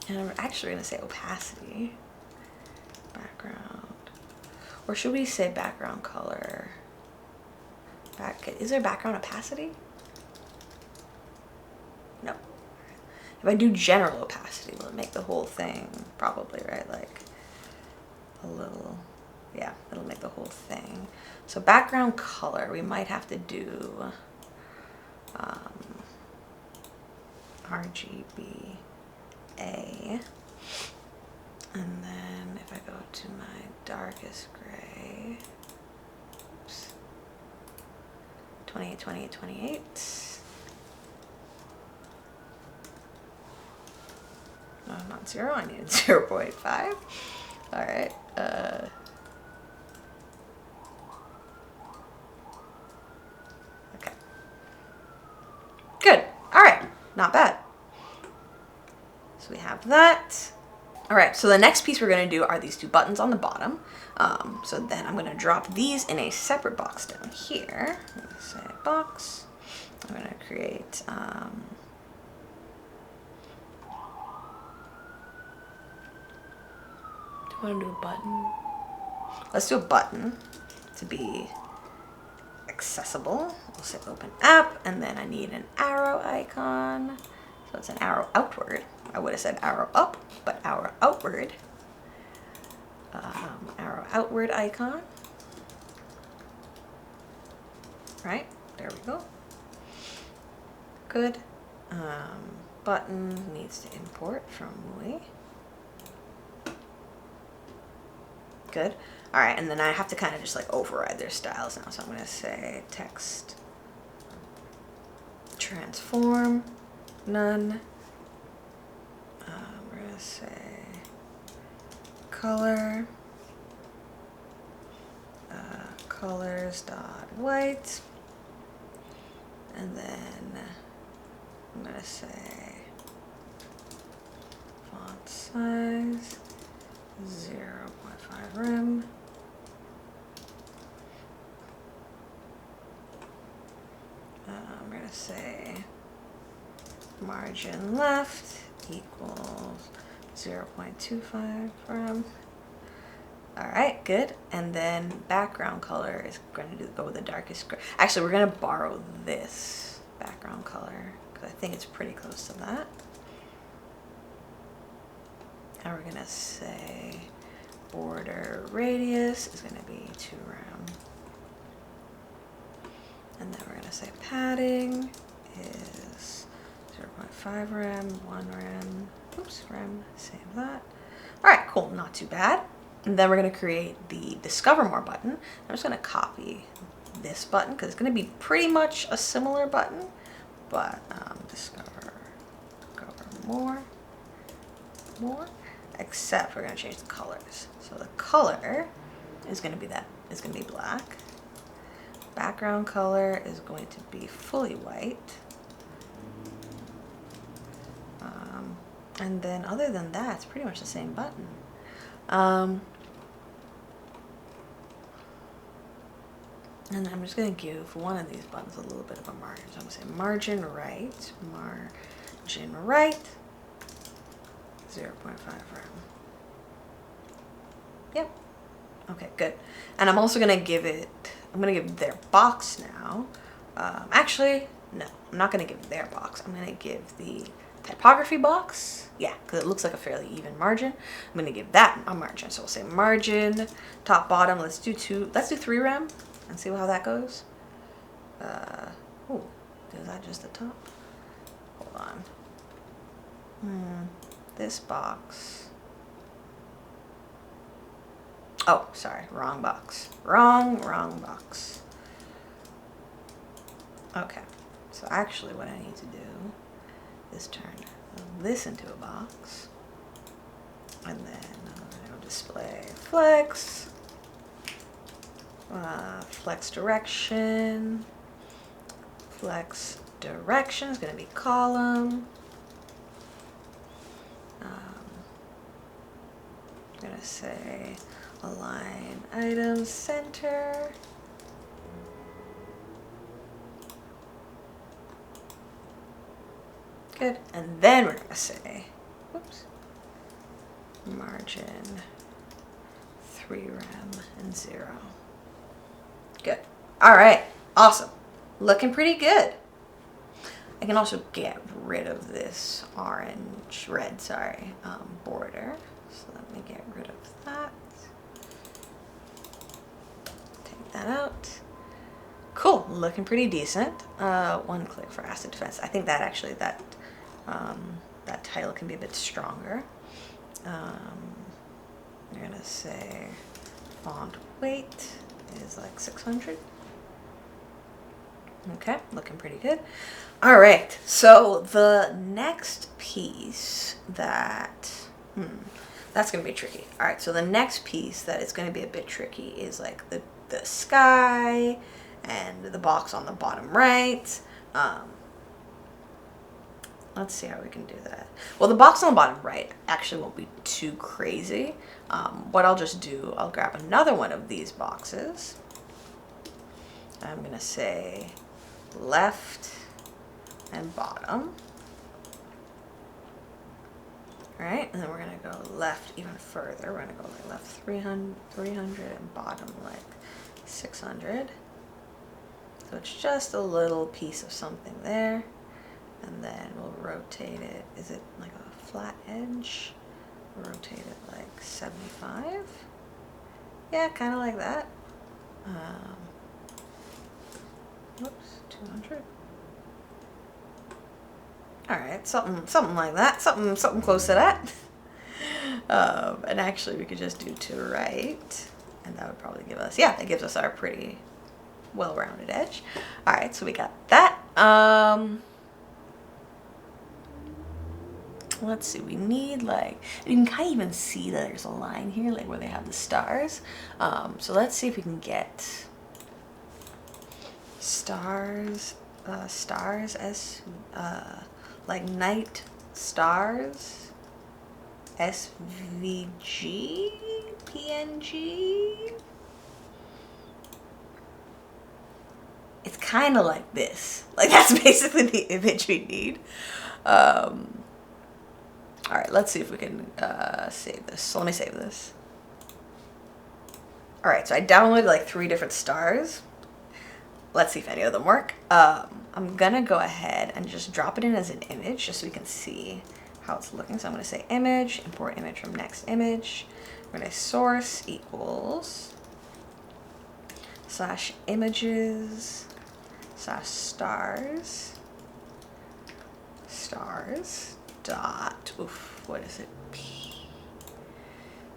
And I'm actually gonna say opacity. Background. Or should we say background color? Is there background opacity? No. If I do general opacity, will it make the whole thing? Probably, right? Like a little, yeah, it'll make the whole thing. So background color, we might have to do RGBA. And then if I go to my darkest gray, oops, 28, 28, 28. No, not 0, I need 0.5. All right. Okay. Good. All right. Not bad. So we have that. All right, so the next piece we're gonna do are these two buttons on the bottom. So then I'm gonna drop these in a separate box down here. I'm gonna say box. I'm gonna create, do I wanna do a button? Let's do a button to be accessible. We'll say open app, and then I need an arrow icon. So it's an arrow outward. I would have said arrow up, but arrow outward. Arrow outward icon. Right, there we go. Good. Button needs to import from MUI. Good. All right, and then I have to kind of just like override their styles now. So I'm gonna say text transform, none. We're gonna say color, colors dot white, and then I'm gonna say font size 0.5 rem. I'm gonna say margin left equals 0.25 rem. All right, good. And then background color is going to go with the darkest gray. Actually, we're going to borrow this background color because I think it's pretty close to that. And we're going to say border radius is going to be 2 rem. And then we're going to say padding is 0.5 rem, 1 rem, oops, rem, save that. All right, cool, not too bad. And then we're going to create the Discover More button. I'm just going to copy this button because it's going to be pretty much a similar button, but Discover More, except we're going to change the colors. So the color is going to be black. Background color is going to be fully white. And then other than that, it's pretty much the same button. And I'm just going to give one of these buttons a little bit of a margin. So I'm going to say margin right, 0.5 rem. Yep. Okay, good. And I'm also going to give their box now. Actually, no, I'm not going to give their box. I'm going to give the typography box. Yeah, because it looks like a fairly even margin. I'm going to give that a margin. So we'll say margin, top, bottom. Let's do 3 rem and see how that goes. Oh, is that just the top? Hold on. This box. Oh, sorry, wrong box. Wrong box. Okay, so actually what I need to do is turn this into a box, and then it'll display flex, flex direction is going to be column. I'm going to say align item center. Good. And then we're going to say, whoops, margin 3 rem and 0. Good. All right. Awesome. Looking pretty good. I can also get rid of this red border. So let me get rid of that. Take that out. Cool. Looking pretty decent. 1 click for asset defense. I think that actually that title can be a bit stronger. You're gonna say font weight is like 600. Okay, looking pretty good. All right, so the next piece that's gonna be tricky. All right, so the next piece that is gonna be a bit tricky is like the sky and the box on the bottom right. Let's see how we can do that. Well, the box on the bottom right actually won't be too crazy. What I'll just do, I'll grab another one of these boxes. I'm gonna say left and bottom. All right, and then we're gonna go left even further. We're gonna go like left 300 and bottom like 600. So it's just a little piece of something there. And then we'll rotate it. Is it like a flat edge? Rotate it like 75. Yeah, kind of like that. Whoops, 200. All right, something like that. Something close to that. And actually, we could just do to right, and that would probably give us, yeah, that gives us our pretty well-rounded edge. All right, so we got that. Let's see, we need like, you can kind of even see that there's a line here, like where they have the stars. So let's see if we can get stars as like night stars, SVG, PNG. It's kind of like this. Like that's basically the image we need. All right, let's see if we can save this. So let me save this. All right, so I downloaded like 3 different stars. Let's see if any of them work. I'm gonna go ahead and just drop it in as an image just so we can see how it's looking. So I'm gonna say image, import image from next image. We're gonna source equals / images / stars dot, oof, what is it? P.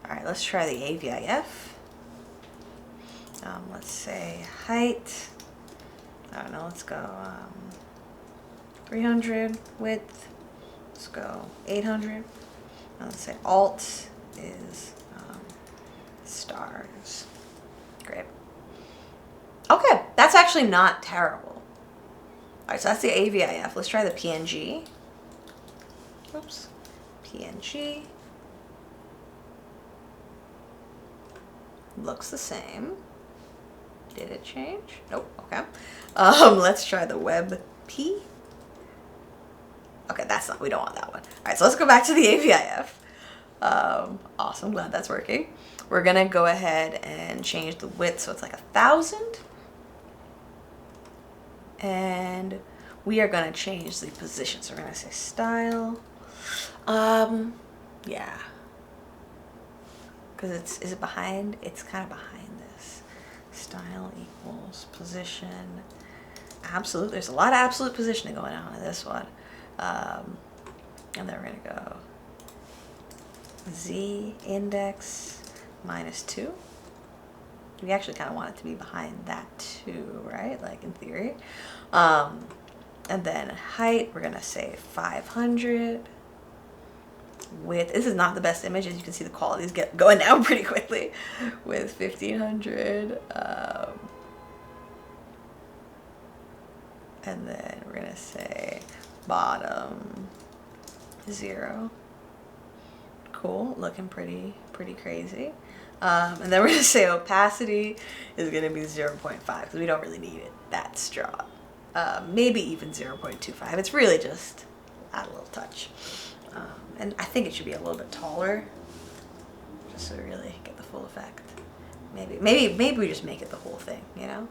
All right, let's try the AVIF. Let's say height. I don't know, let's go 300, width, let's go 800. Let's say alt is stars. Great. Okay, that's actually not terrible. All right, so that's the AVIF. Let's try the PNG. Oops, PNG. Looks the same. Did it change? Nope, okay. Let's try the WebP. Okay, that's not, we don't want that one. All right, so let's go back to the AVIF. Awesome, glad that's working. We're gonna go ahead and change the width so it's like 1,000. And we are gonna change the position. So we're gonna say style. Yeah. Because is it behind? It's kind of behind this. Style equals position. Absolute. There's a lot of absolute positioning going on in this one. And then we're gonna go Z index -2. We actually kind of want it to be behind that too, right? Like in theory. And then height, we're gonna say 500. Width, this is not the best image. As you can see, the quality is going down pretty quickly. With 1500. And then we're gonna say bottom 0. Cool, looking pretty crazy. And then we're gonna say opacity is gonna be 0.5 because we don't really need it that strong. Maybe even 0.25. It's really just add a little touch. And I think it should be a little bit taller, just so we really get the full effect. Maybe we just make it the whole thing, you know.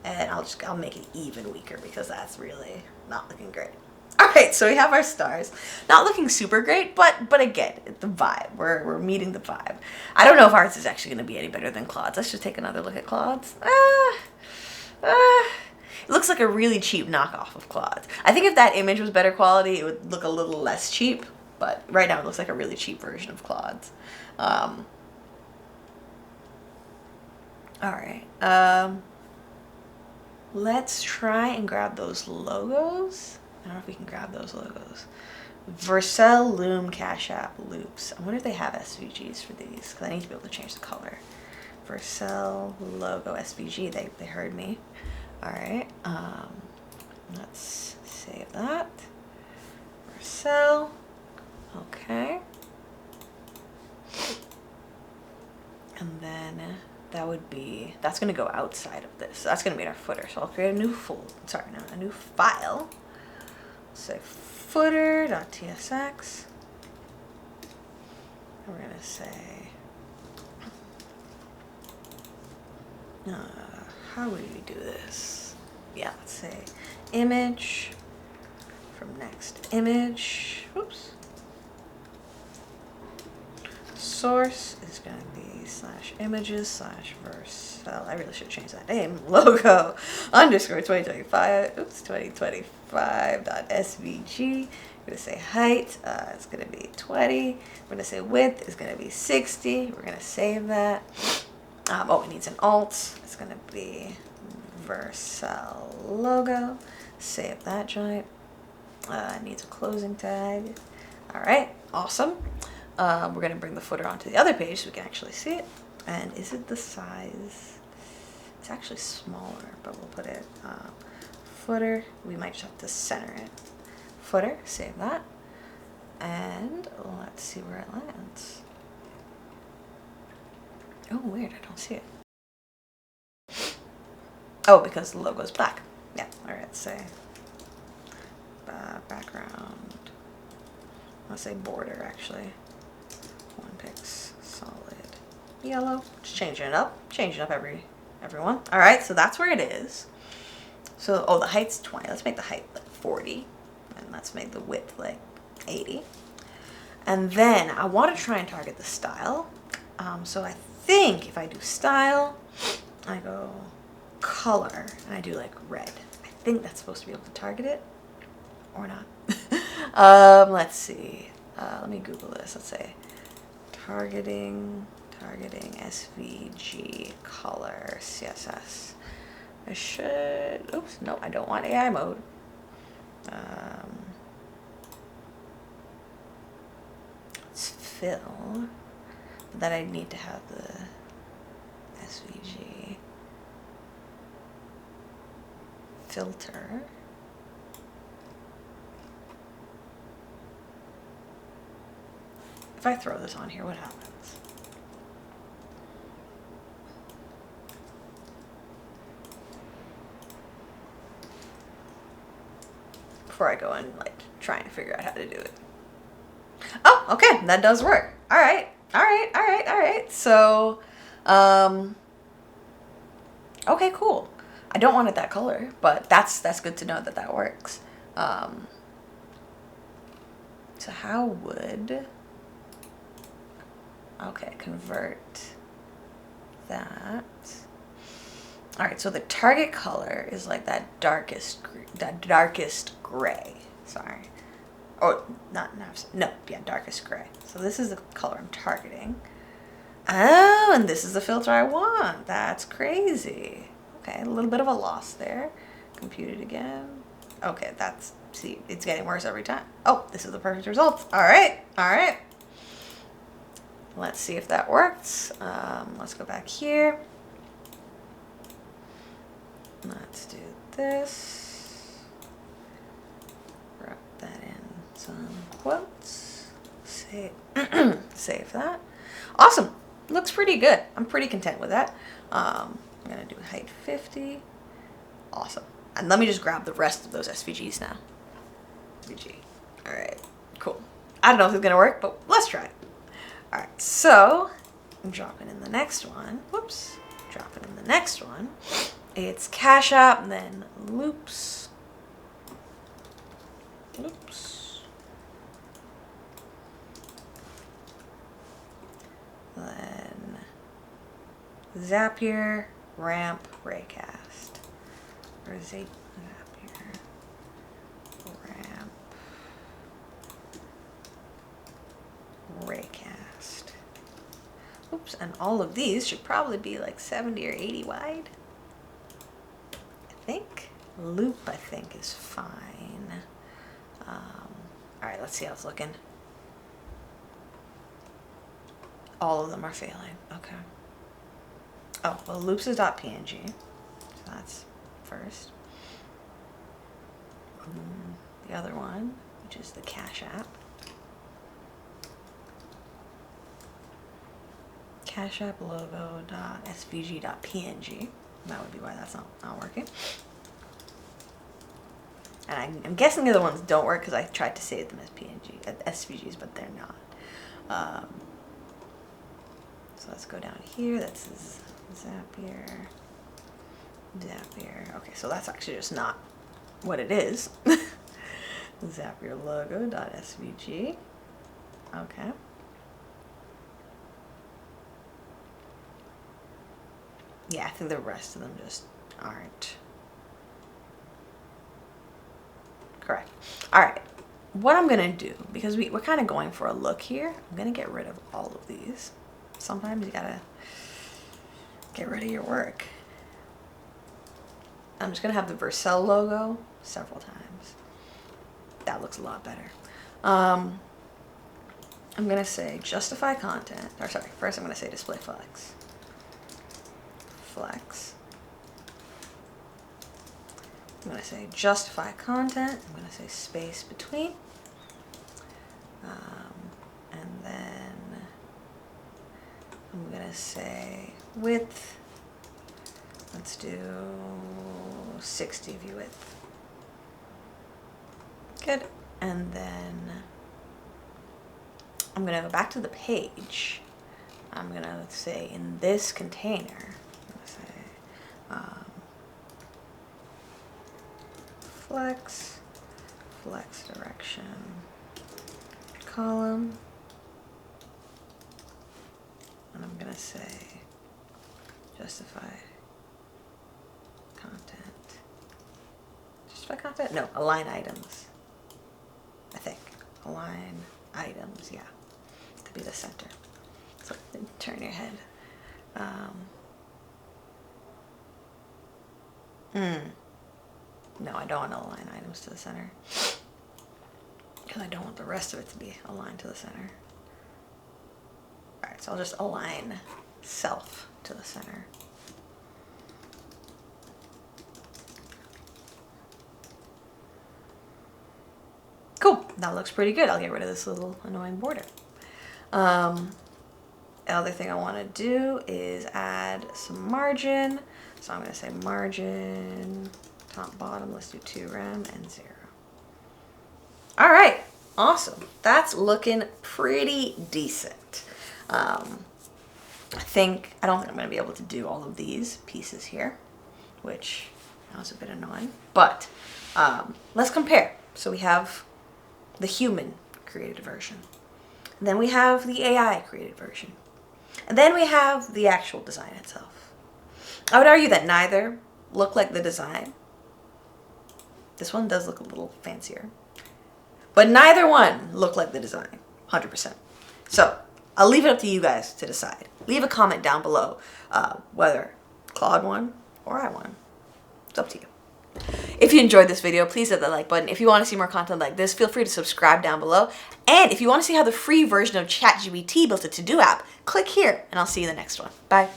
And I'll make it even weaker because that's really not looking great. All right, so we have our stars. Not looking super great, but again, the vibe. We're meeting the vibe. I don't know if ours is actually going to be any better than Claude's. Let's just take another look at Claude's. It looks like a really cheap knockoff of Claude's. I think if that image was better quality, it would look a little less cheap. But right now, it looks like a really cheap version of Claude's. All right. Let's try and grab those logos. I don't know if we can grab those logos. Vercel, Loom, Cash App, Loops. I wonder if they have SVGs for these, because I need to be able to change the color. Vercel, logo, SVG, they heard me. All right, let's save that. cell. Okay. And then that's going to go outside of this. So that's going to be in our footer. So I'll create a new a new file. Say footer.tsx. And we're going to say, how would we do this? Yeah, let's say image from next image. Oops. Source is going to be /images/verse. I really should change that name. Logo underscore 2025. Oops, 2025.svg. We're going to say height. It's going to be 20. We're going to say width is going to be 60. We're going to save that. Oh, it needs an alt. It's going to be Vercel logo. Save that giant. It needs a closing tag. All right, awesome. We're going to bring the footer onto the other page so we can actually see it. And is it the size? It's actually smaller, but we'll put it footer. We might just have to center it. Footer, save that. And let's see where it lands. Oh, weird, I don't see it. Oh, because the logo's black. Yeah, all right, say background. Let's say border, actually. One pix solid yellow. Just changing it up everyone. All right, so that's where it is. So, oh, the height's 20. Let's make the height like 40, and let's make the width like 80. And then I want to try and target the style. So I think if I do style, I go color, and I do like red. I think that's supposed to be able to target it, or not. Let's see. Let me Google this. Let's say targeting SVG color CSS. I should. Oops, no, I don't want AI mode. Let's fill. But then I need to have the SVG filter. If I throw this on here, what happens? Before I go and like trying to figure out how to do it. Oh, okay, that does work. All right. So, okay, cool. I don't want it that color, but that's good to know that that works. So how would, okay, convert that. All right, so the target color is like that darkest gray. Sorry. Or darkest gray. So this is the color I'm targeting. Oh, and this is the filter I want. That's crazy. Okay, a little bit of a loss there. Compute it again. Okay, see, it's getting worse every time. Oh, this is the perfect result. All right. Let's see if that works. Let's go back here. Let's do this. Wrap that in some quotes. Save that. Awesome. Looks pretty good. I'm pretty content with that. I'm gonna do height 50. Awesome. And let me just grab the rest of those SVGs now. SVG. All right. Cool. I don't know if it's gonna work, but let's try it. All right. So I'm dropping in the next one. Whoops. Dropping in the next one. It's Cash App, and then loops. Then Zapier, ramp, raycast. Or Zapier, ramp, raycast. Oops, and all of these should probably be like 70 or 80 wide. I think. Loop, I think, is fine. All right, let's see how it's looking. All of them are failing. Okay. Oh, well, loops is .png. So that's first. The other one, we which is the Cash App. Cash App logo.svg.png. That would be why that's not working. And I'm guessing the other ones don't work because I tried to save them as SVGs, but they're not. So let's go down here. That's Zapier. Okay, so that's actually just not what it is. Zapier logo.svg. Okay. Yeah, I think the rest of them just aren't correct. All right, what I'm gonna do, because we're kind of going for a look here, I'm gonna get rid of all of these. Sometimes you gotta get rid of your work. I'm just gonna have the Vercel logo several times. That looks a lot better. I'm gonna say justify content, or sorry, first I'm gonna say display flex. Flex. I'm gonna say justify content. I'm gonna say space between. And then I'm gonna say width. Let's do 60 view width. Good. And then I'm gonna go back to the page. I'm gonna say in this container, I'm gonna say flex direction column, and I'm gonna say justify content. No, align items. I think align items. Yeah, to be the center. So turn your head. No, I don't want to align items to the center because I don't want the rest of it to be aligned to the center. All right, so I'll just align self to the center. Cool, that looks pretty good. I'll get rid of this little annoying border. The other thing I want to do is add some margin. So I'm going to say margin, top, bottom. Let's do 2 rem and 0. All right, awesome. That's looking pretty decent. I don't think I'm going to be able to do all of these pieces here, which was a bit annoying. But let's compare. So we have the human created version. And then we have the AI created version. And then we have the actual design itself. I would argue that neither look like the design. This one does look a little fancier. But neither one look like the design, 100%. So I'll leave it up to you guys to decide. Leave a comment down below whether Claude won or I won. It's up to you. If you enjoyed this video, please hit the like button. If you want to see more content like this, feel free to subscribe down below. And if you want to see how the free version of ChatGPT built a to-do app, click here and I'll see you in the next one. Bye.